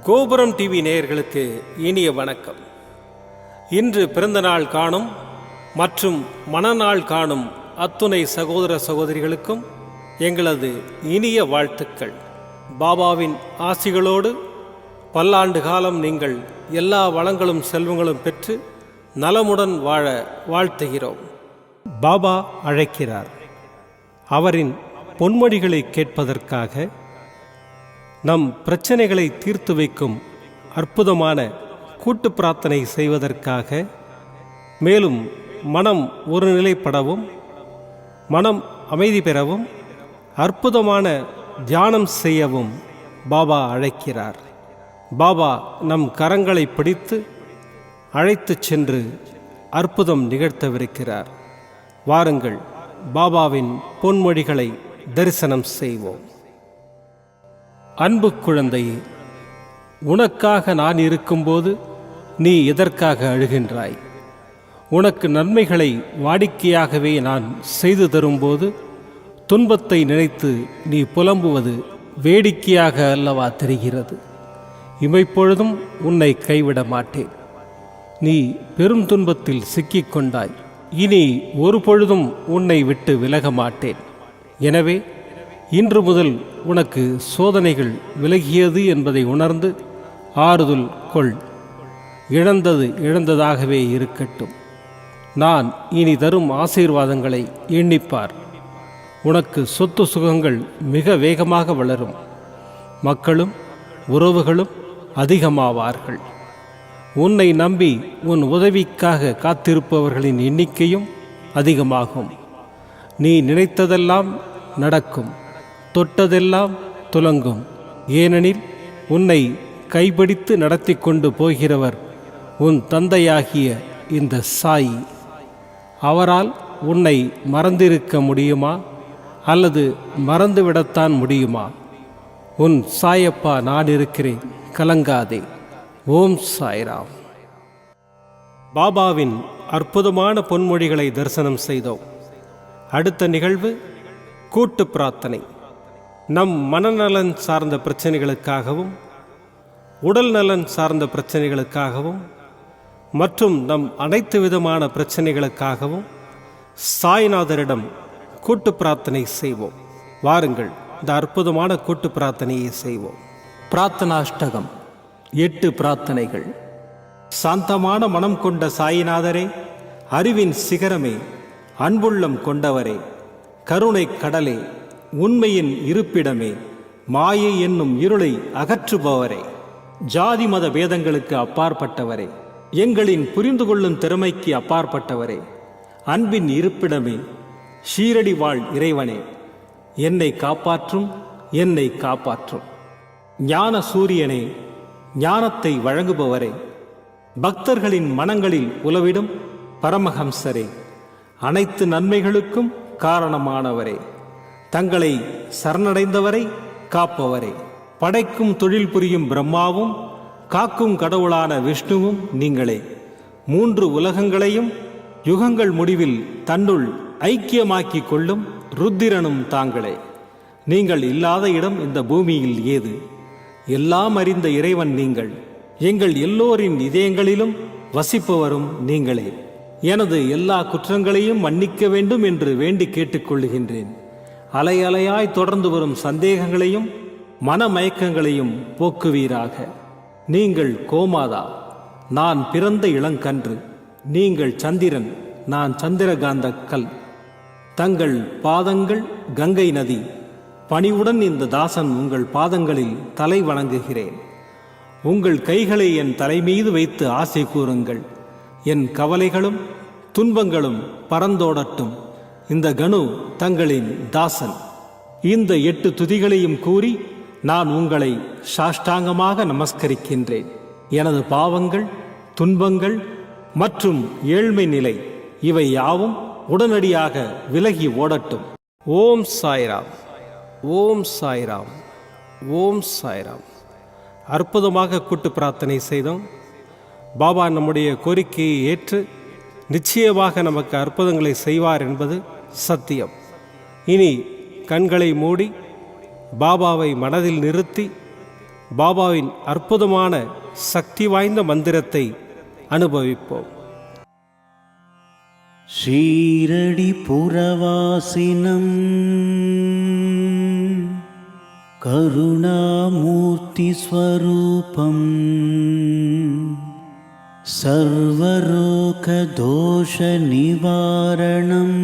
கோபுரம் டிவி நேயர்களுக்கு இனிய வணக்கம். இன்று பிறந்தநாள் காணும் மற்றும் மணநாள் காணும் அத்துணை சகோதர சகோதரிகளுக்கும் எங்களது இனிய வாழ்த்துக்கள். பாபாவின் ஆசிகளோடு பல்லாண்டு காலம் நீங்கள் எல்லா வளங்களும் செல்வங்களும் பெற்று நலமுடன் வாழ வாழ்த்துகிறோம். பாபா அழைக்கிறார். அவரின் பொன்மொழிகளை கேட்பதற்காக, நம் பிரச்சனைகளை தீர்த்து வைக்கும் அற்புதமான கூட்டு பிரார்த்தனை செய்வதற்காக, மேலும் மனம் ஒருநிலைப்படவும் மனம் அமைதி பெறவும் அற்புதமான தியானம் செய்யவும் பாபா அழைக்கிறார். பாபா நம் கரங்களை பிடித்து அழைத்துச் சென்று அற்புதம் நிகழ்த்தவிருக்கிறார். வாருங்கள், பாபாவின் பொன்மொழிகளை தரிசனம் செய்வோம். அன்பு குழந்தையே, உனக்காக நான் இருக்கும்போது நீ எதற்காக அழுகின்றாய்? உனக்கு நன்மைகளை வாடிக்கையாகவே நான் செய்து தரும்போது துன்பத்தை நினைத்து நீ புலம்புவது வேடிக்கையாக அல்லவா தெரிகிறது? இமைப்பொழுதும் உன்னை கைவிட மாட்டேன். நீ பெரும் துன்பத்தில் சிக்கிக்கொண்டாய். இனி ஒரு பொழுதும் உன்னை விட்டு விலக மாட்டேன். எனவே இன்று முதல் உனக்கு சோதனைகள் விலகியது என்பதை உணர்ந்து ஆறுதல் கொள். இழந்தது இழந்ததாகவே இருக்கட்டும். நான் இனி தரும் ஆசீர்வாதங்களை எண்ணிப்பார். உனக்கு சொத்து சுகங்கள் மிக வேகமாக வளரும். மக்களும் உறவுகளும் அதிகமாவார்கள். உன்னை நம்பி உன் உதவிக்காக காத்திருப்பவர்களின் எண்ணிக்கையும் அதிகமாகும். நீ நினைத்ததெல்லாம் நடக்கும், தொட்டதெல்லாம் துலங்கும். ஏனெனில் உன்னை கைபிடித்து நடத்தி கொண்டு போகிறவர் உன் தந்தையாகிய இந்த சாயி. அவரால் உன்னை மறந்திருக்க முடியுமா அல்லது மறந்துவிடத்தான் முடியுமா? உன் சாயப்பா நான் இருக்கிறேன், கலங்காதே. ஓம் சாய்ராம். பாபாவின் அற்புதமான பொன்மொழிகளை தரிசனம் செய்தோம். அடுத்த நிகழ்வு கூட்டு பிரார்த்தனை. நம் மனநலன் சார்ந்த பிரச்சனைகளுக்காகவும், உடல் நலன் சார்ந்த பிரச்சனைகளுக்காகவும் மற்றும் நம் அனைத்து விதமான பிரச்சனைகளுக்காகவும் சாய்நாதரிடம் கூட்டு பிரார்த்தனை செய்வோம். வாருங்கள், இந்த அற்புதமான கூட்டு பிரார்த்தனையை செய்வோம். பிரார்த்தனாஷ்டகம். 8 பிரார்த்தனைகள். சாந்தமான மனம் கொண்ட சாயிநாதரே, அறிவின் சிகரமே, அன்புள்ளம் கொண்டவரே, கருணை கடலே, உண்மையின் இருப்பிடமே, மாயை என்னும் இருளை அகற்றுபவரே, ஜாதி மத பேதங்களுக்கு அப்பாற்பட்டவரே, எங்களின் புரிந்து கொள்ளும் திறமைக்கு அப்பாற்பட்டவரே, அன்பின் இருப்பிடமே, ஷீரடி வாழ் இறைவனே, என்னை காப்பாற்றும், என்னை காப்பாற்றும். ஞான சூரியனே, ஞானத்தை வழங்குபவரே, பக்தர்களின் மனங்களில் உலவிடும் பரமஹம்சரே, அனைத்து நன்மைகளுக்கும் காரணமானவரே, தங்களை சரணடைந்தவரை காப்பவரே, படைக்கும் தொழில் புரியும் பிரம்மாவும் காக்கும் கடவுளான விஷ்ணுவும் நீங்களே. 3 உலகங்களையும் யுகங்கள் முடிவில் தன்னுள் ஐக்கியமாக்கிக் கொள்ளும் ருத்திரனும் தாங்களே. நீங்கள் இல்லாத இடம் இந்த பூமியில் ஏது? எல்லாம் அறிந்த இறைவன் நீங்கள். எங்கள் எல்லோரின் இதயங்களிலும் வசிப்பவரும் நீங்களே. எனது எல்லா குற்றங்களையும் மன்னிக்க வேண்டும் என்று வேண்டி கேட்டுக்கொள்ளுகின்றேன். அலை அலையாய் தொடர்ந்து வரும் சந்தேகங்களையும் மனமயக்கங்களையும் போக்குவீராக. நீங்கள் கோமாதா, நான் பிறந்த இளங்கன்று. நீங்கள் சந்திரன், நான் சந்திரகாந்த கல். தங்கள் பாதங்கள் கங்கை நதி. பணிவுடன் இந்த தாசன் உங்கள் பாதங்களில் தலை வணங்குகிறேன். உங்கள் கைகளை என் தலைமீது வைத்து ஆசை கூறுங்கள். என் கவலைகளும் துன்பங்களும் பறந்தோடட்டும். இந்த கணு தங்களின் தாசன். இந்த 8 துதிகளையும் கூறி நான் உங்களை சாஷ்டாங்கமாக நமஸ்கரிக்கின்றேன். எனது பாவங்கள், துன்பங்கள் மற்றும் ஏழ்மை நிலை இவை யாவும் உடனடியாக விலகி ஓடட்டும். ஓம் சாய்ராம், ஓம் சாய்ராம், ஓம் சாய்ராம். அற்புதமாக கூட்டு பிரார்த்தனை செய்தோம். பாபா நம்முடைய கோரிக்கையை ஏற்று நிச்சயமாக நமக்கு அற்புதங்களை செய்வார் என்பது சத்தியம். இனி கண்களை மூடி பாபாவை மனதில் நிறுத்தி பாபாவின் அற்புதமான சக்தி வாய்ந்த மந்திரத்தை அனுபவிப்போம். ஷீரடி புரவாசினம் கருணாமூர்த்தி ஸ்வரூபம் சர்வரோக தோஷ நிவாரணம்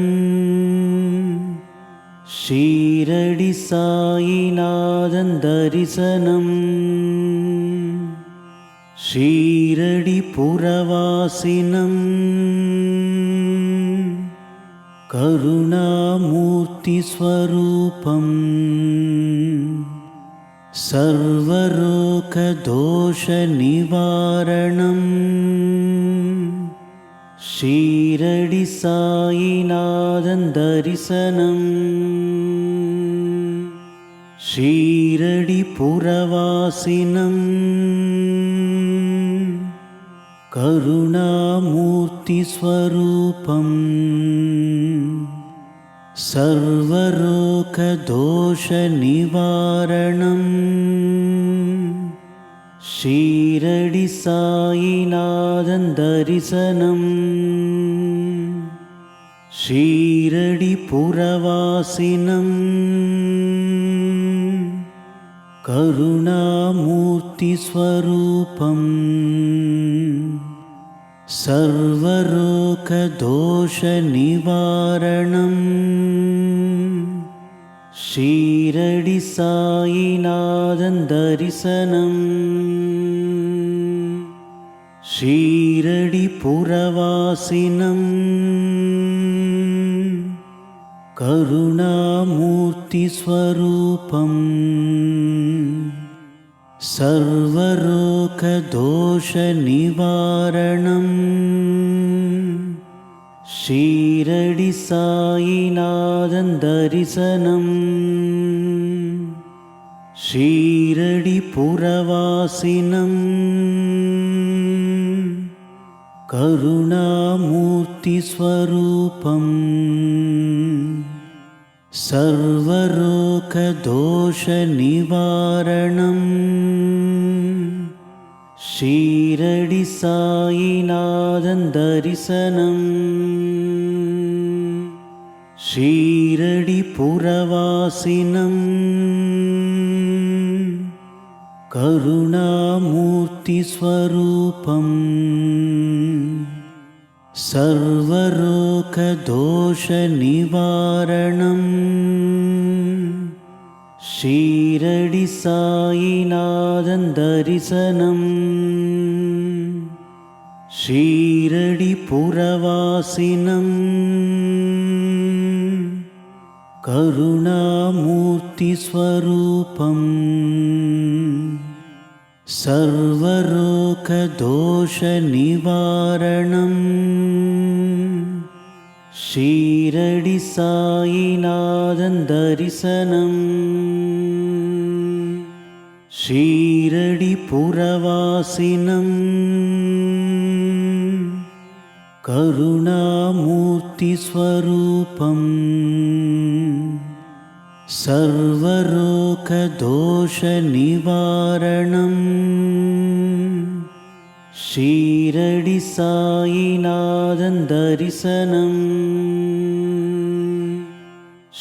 ஷீரடி சாயிநாதன் தரிசனம் ஷீரடி புரவாசினம் கருணாமூர்த்தி ஸ்வரூபம் சர்வரோக தோஷ நிவாரணம் ஷீரடி சாயிநாதன் தரிசனம் ஷீரடி புரவாசினம் கருணாமூர்த்தி ஸ்வரூபம் சர்வரோக தோஷ நிவாரணம் ஷீரடி சாயிநாதன் தரிசனம் ஷீரடி புரவாசினம் கருணாமூர்த்தி ஸ்வரூபம் சர்வரோக தோஷ நிவாரணம் ஷீரடி சாயிநாதன் தரிசனம் ஷீரடி புரவாசினம் கருணாமூர்த்தி ஸ்வரூபம் சர்வரோக தோஷ நிவாரணம் ஷீரடி சாயிநாதன் தரிசனம் ஷீரடி புரவாசினம் கருணாமூர்த்தி ஸ்வரூபம் சர்வரோக தோஷ நிவாரணம் ஷீரடி சாயிநாதன் தரிசனம் ஷீரடி புரவாசினம் கருணாமூர்த்தி ஸ்வரூபம் சர்வரோக தோஷ நிவாரணம் ஷீரடி சாயிநாதன் தரிசனம் ஷீரடி புரவாசினம் கருணாமூர்த்தி ஸ்வரூபம் சர்வரோக தோஷ நிவாரணம் ஷீரடி சாயிநாதன் தரிசனம் ஷீரடி புரவாசினம் கருணாமூர்த்தி ஸ்வரூபம் சர்வரோக தோஷ நிவாரணம் ஷீரடி சாயிநாதன் தரிசனம்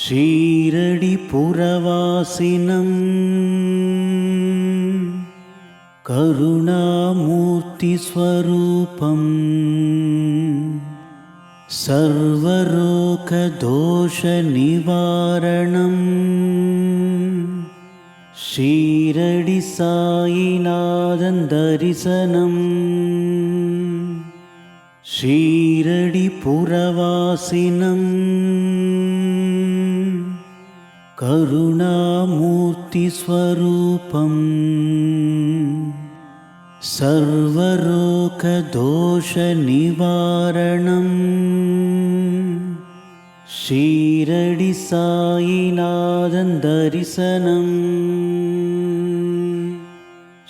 ஷீரடி புரவாசினம் கருணாமூர்த்தி ஸ்வரூபம் சர்வரோக தோஷ நிவாரணம் ஷீரடி சாயிநாதன் தரிசனம் ஷீரடி புரவாசினம் கருணாமூர்த்தி ஸ்வரூபம் சர்வரோக தோஷ நிவாரணம் ஷீரடி சாயிநாதன் தரிசனம்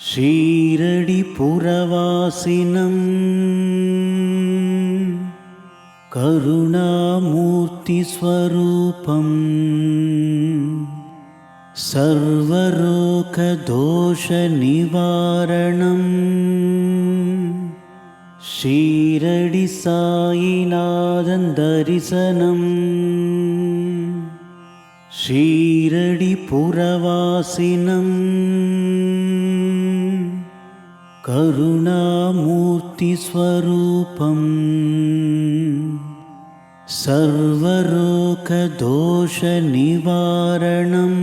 ஷீரடி புரவாசினம் கருணாமூர்த்தி ஸ்வரூபம் सर्वरोगदोषनिवारणम् ஷீரடி சாயிநாதன் தரிசனம் ஷீரடி புரவாசினம் கருணாமூர்த்தி ஸ்வரூபம் சர்வரோகதோஷ நிவாரணம்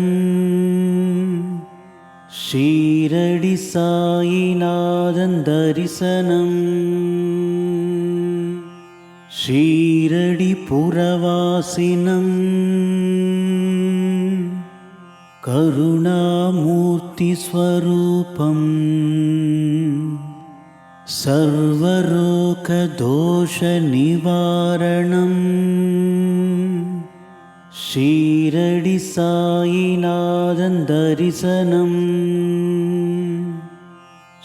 ஷீரடி சாயிநாதன் தரிசனம் ஷீரடி புரவாசினம் கருணாமூர்த்தி ஸ்வரூபம் சர்வரோகதோஷ நிவாரணம் ஷீரடி சாயிநாதன் தரிசனம்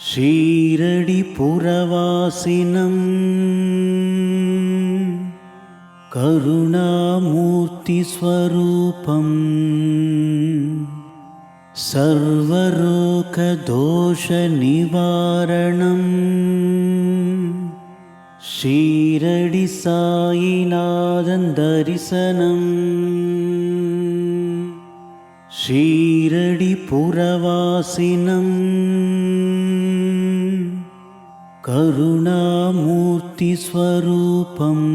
ஷீரடி புரவாசினம் கருணாமூர்த்தி ஸ்வரூபம் சர்வரோகதோஷ நிவாரணம் ஷீரடி சாயிநாதன் தரிசனம் ஷீரடி புரவாசினம் கருணாமூர்த்தி ஸ்வரூபம்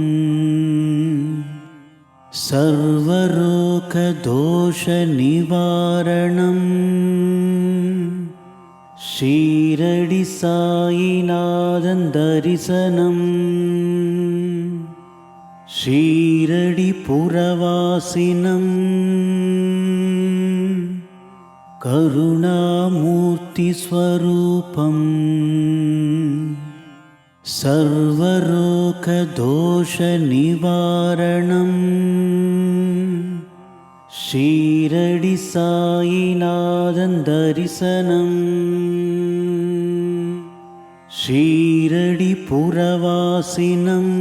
சர்வரோகதோஷ நிவாரணம் ஷீரடி சாயிநாதன் தரிசனம் ஷீரடி புரவாசினம் கருணாமூர்த்தி ஸ்வரூபம் சர்வரோகதோஷ நிவாரணம் ஷீரடி சாயிநாதன் தரிசனம் ஷீரடி புரவாசினம்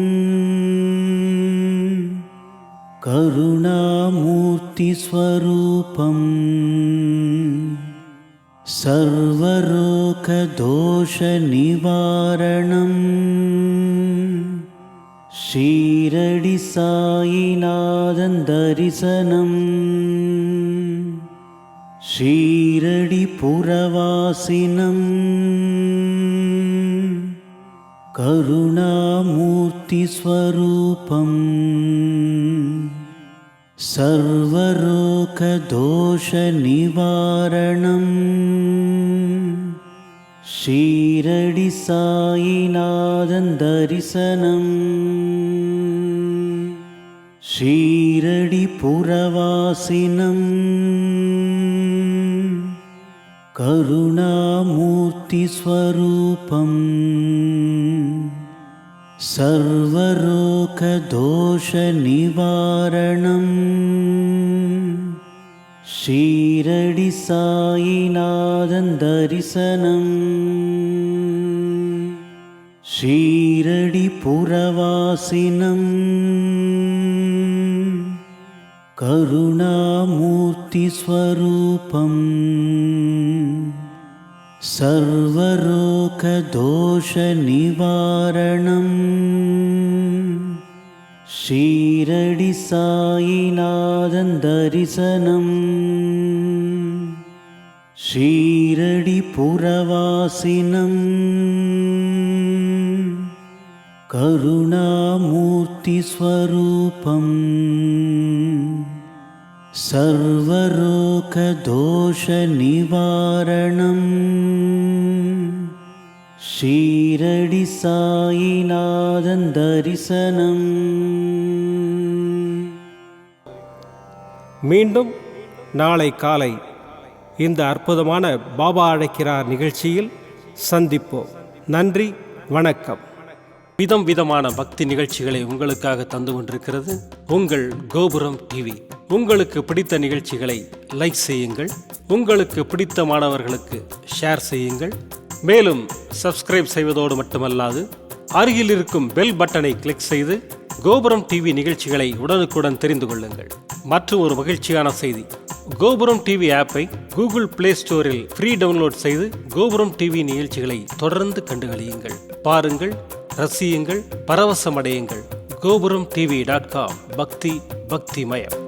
கருணாமூர்த்தி ஸ்வரூபம் சர்வரோகதோஷ நிவாரணம் ஷீரடி சாயிநாதன் தரிசனம் ஷீரடி புரவாசினம் கருணாமூர்த்தி ஸ்வரூபம் சர்வரோகதோஷ நிவாரணம் ஷீரடி சாயிநாதன் தரிசனம் ஷீரடி புரவாசினம் கருணாமூர்த்தி ஸ்வரூபம் சர்வரோகதோஷ நிவாரணம் ஷீரடி சாயிநாதன் தரிசனம் ஷீரடி புரவாசினம் கருணாமூர்த்தி ஸ்வரூபம் சர்வரோகதோஷ நிவாரணம் ஷீரடி சாயிநாதன் தரிசனம் ஷீரடி புரவாசினம் கருணாமூர்த்தி ஸ்வரூபம் சர்வரோகதோஷ நிவாரணம் ஷீரடி சாயிநாதன் தரிசனம் மீண்டும் நாளை காலை இந்த அற்புதமான பாபா அழைக்கிறார் நிகழ்ச்சியில் சந்திப்போம். நன்றி, வணக்கம். விதம் விதமான பக்தி நிகழ்ச்சிகளை உங்களுக்காக தந்து கொண்டிருக்கிறது உங்கள் கோபுரம் டிவி. உங்களுக்கு பிடித்த நிகழ்ச்சிகளை லைக் செய்யுங்கள், உங்களுக்கு பிடித்த மாணவர்களுக்கு ஷேர் செய்யுங்கள். மேலும் சப்ஸ்கிரைப் செய்வதோடு மட்டுமல்லாது அருகில் இருக்கும் பெல் பட்டனை கிளிக் செய்து கோபுரம் டிவி நிகழ்ச்சிகளை உடனுக்குடன் தெரிந்து கொள்ளுங்கள். மற்றும் ஒரு மகிழ்ச்சியான செய்தி, கோபுரம் டிவி ஆப்பை கூகுள் பிளே ஸ்டோரில் ஃப்ரீ டவுன்லோட் செய்து கோபுரம் டிவி நிகழ்ச்சிகளை தொடர்ந்து கண்டுகளியுங்கள். பாருங்கள், ரசியுங்கள், பரவசமடையுங்கள். gopuramtv.com பக்தி பக்திமயம்.